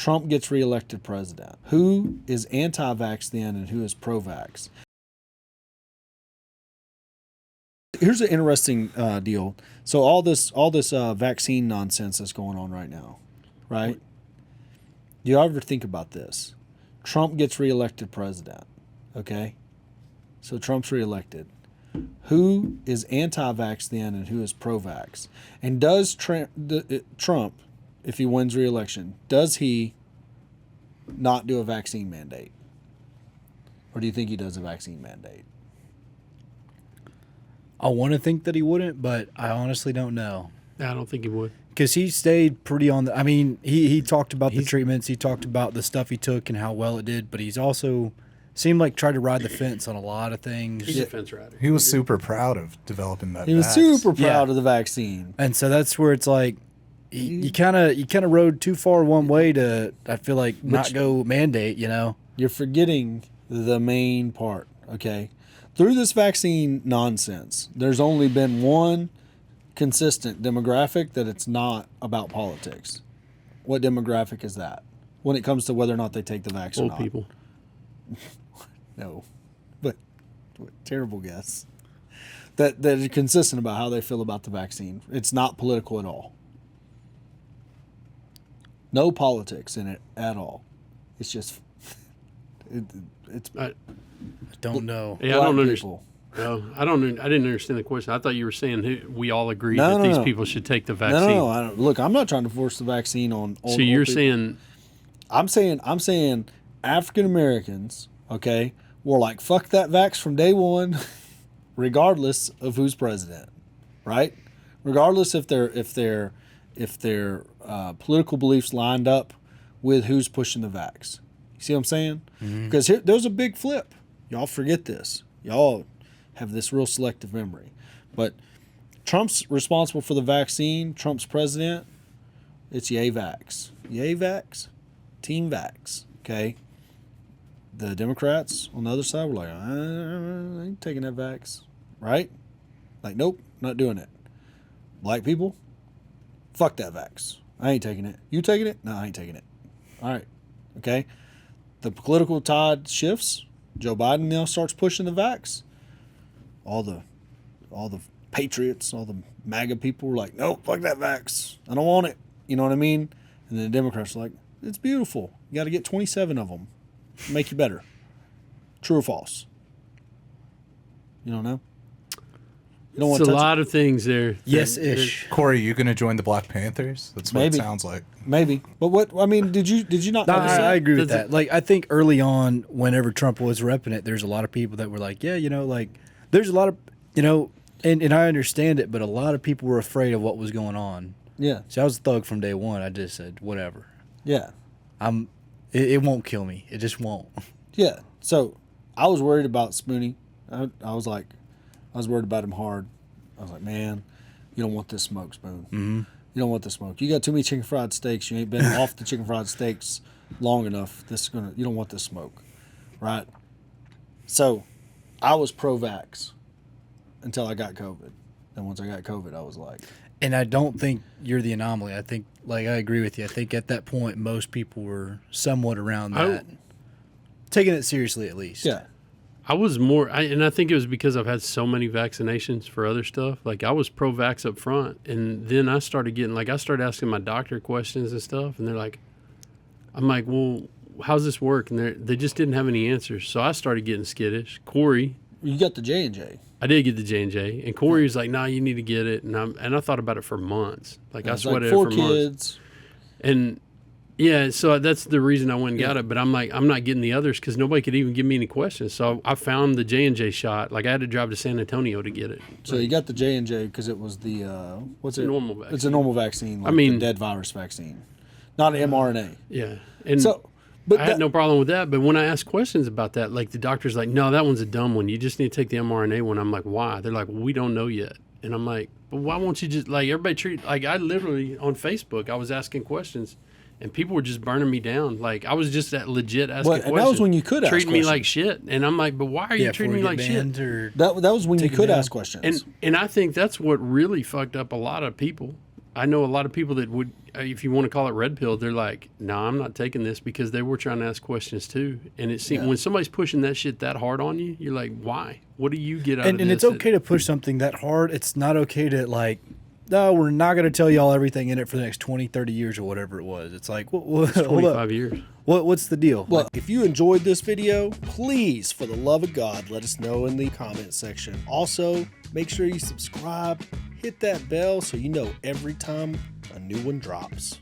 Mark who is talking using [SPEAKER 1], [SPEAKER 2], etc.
[SPEAKER 1] Trump gets reelected president. Who is anti-vax then and who is pro-vax? Here's an interesting deal. So all this vaccine nonsense that's going on right now, right? Do you ever think about this? Trump gets reelected president, okay? So Trump's reelected. Who is anti-vax then and who is pro-vax? And does Trump, if he wins re-election, does he not do a vaccine mandate? Or do you think he does a vaccine mandate?
[SPEAKER 2] I want to think that he wouldn't, but I honestly don't know.
[SPEAKER 3] I don't think he would.
[SPEAKER 2] Because he stayed pretty on the... I mean, he talked about the treatments. He talked about the stuff he took and how well it did, but he's also seemed like tried to ride the fence on a lot of things.
[SPEAKER 3] He's a fence rider.
[SPEAKER 4] He was super proud of developing that.
[SPEAKER 1] He was super proud of the vaccine.
[SPEAKER 2] And so that's where it's like, you kind of rode too far one way to, I feel like, not go mandate, you know?
[SPEAKER 1] You're forgetting the main part, okay? Through this vaccine nonsense, there's only been one consistent demographic that it's not about politics. What demographic is that when it comes to whether or not they take the vaccine?
[SPEAKER 3] Old people.
[SPEAKER 1] No, but terrible guess. That is consistent about how they feel about the vaccine. It's not political at all. No politics in it at all. It's just it's.
[SPEAKER 2] I don't know.
[SPEAKER 3] Yeah, I don't understand. No, I didn't understand the question. I thought you were saying we all agree that these people should take the vaccine.
[SPEAKER 1] No, I don't. Look, I'm not trying to force the vaccine on.
[SPEAKER 3] So you're saying?
[SPEAKER 1] I'm saying African Americans, okay, were like fuck that vax from day one, regardless of who's president, right? Regardless if their political beliefs lined up with who's pushing the vax. You see what I'm saying? Mm-hmm. Because there's a big flip. Y'all forget this. Y'all have this real selective memory. But Trump's responsible for the vaccine. Trump's president. It's yay vax. Yay vax. Team vax. Okay? The Democrats on the other side were like, I ain't taking that vax. Right? Like, nope, not doing it. Black people, fuck that vax. I ain't taking it. You taking it? No, I ain't taking it. All right. Okay? The political tide shifts. Joe Biden now starts pushing the vax. All the patriots, all the MAGA people were like, no, fuck that vax. I don't want it. You know what I mean? And then the Democrats are like, it's beautiful. You got to get 27 of them. Make you better. True or false? You don't know? You don't want
[SPEAKER 3] to touch a lot of things there.
[SPEAKER 2] Yes-ish.
[SPEAKER 4] Corey, you going to join the Black Panthers? That's what it sounds like.
[SPEAKER 1] Maybe. But what, I mean, did you not?
[SPEAKER 2] No, I agree with that. Like, I think early on, whenever Trump was repping it, there's a lot of people that were like, yeah, you know, like, there's a lot of, you know, and I understand it, but a lot of people were afraid of what was going on.
[SPEAKER 1] Yeah.
[SPEAKER 2] See, I was a thug from day one. I just said, whatever.
[SPEAKER 1] Yeah.
[SPEAKER 2] It won't kill me. It just won't.
[SPEAKER 1] Yeah. So I was worried about Spoonie. I was worried about him hard. I was like, man, you don't want this smoke, Spoon.
[SPEAKER 2] Mm-hmm.
[SPEAKER 1] You don't want this smoke. You got too many chicken fried steaks. You ain't been off the chicken fried steaks long enough. You don't want this smoke, right? So I was pro-vax until I got COVID. Then once I got COVID, I was like...
[SPEAKER 2] And I don't think you're the anomaly. I think, like, I agree with you. I think at that point, most people were somewhat around that. Taking it seriously, at least.
[SPEAKER 1] Yeah.
[SPEAKER 3] I was more, and I think it was because I've had so many vaccinations for other stuff. Like, I was pro-vax up front, and then I started getting, like, I started asking my doctor questions and stuff, and they're like, I'm like, well, how's this work? And they just didn't have any answers. So I started getting skittish. Corey.
[SPEAKER 1] You got the J&J.
[SPEAKER 3] I did get the J&J, and Corey was like, "Nah, you need to get it." And I thought about it for months. Like, I sweated it for months. 4 kids. And yeah, so that's the reason I went and got it. But I'm like, I'm not getting the others because nobody could even give me any questions. So I found the J&J shot. Like, I had to drive to San Antonio to get it.
[SPEAKER 1] So you got the J&J because it was the what's it?
[SPEAKER 3] Normal vaccine.
[SPEAKER 1] It's a normal vaccine. Like the dead virus vaccine, not an mRNA.
[SPEAKER 3] Yeah, and
[SPEAKER 1] so. But
[SPEAKER 3] I had no problem with that. But when I asked questions about that, like, the doctor's like, no, that one's a dumb one. You just need to take the mRNA one. I'm like, why? They're like, well, we don't know yet. And I'm like, but why won't you just, like, everybody treat, like, I literally, on Facebook, I was asking questions, and people were just burning me down. Like, I was just legit asking questions.
[SPEAKER 1] And that was when you could ask questions.
[SPEAKER 3] Treating me like shit. And I'm like, but why are you treating me like shit?
[SPEAKER 1] That was when you could ask questions.
[SPEAKER 3] And I think that's what really fucked up a lot of people I know a lot of people that would, if you want to call it red pill, they're like, no, I'm not taking this because they were trying to ask questions too. And it seems when somebody's pushing that shit that hard on you, you're like, why? What do you get out of this?
[SPEAKER 2] And it's okay to push something that hard. It's not okay to like, no, we're not going to tell y'all everything in it for the next 20, 30 years or whatever it was. It's like,
[SPEAKER 3] It's 25 years.
[SPEAKER 2] What's the deal?
[SPEAKER 1] Well, if you enjoyed this video, please, for the love of God, let us know in the comment section. Also, make sure you subscribe, hit that bell so you know every time a new one drops.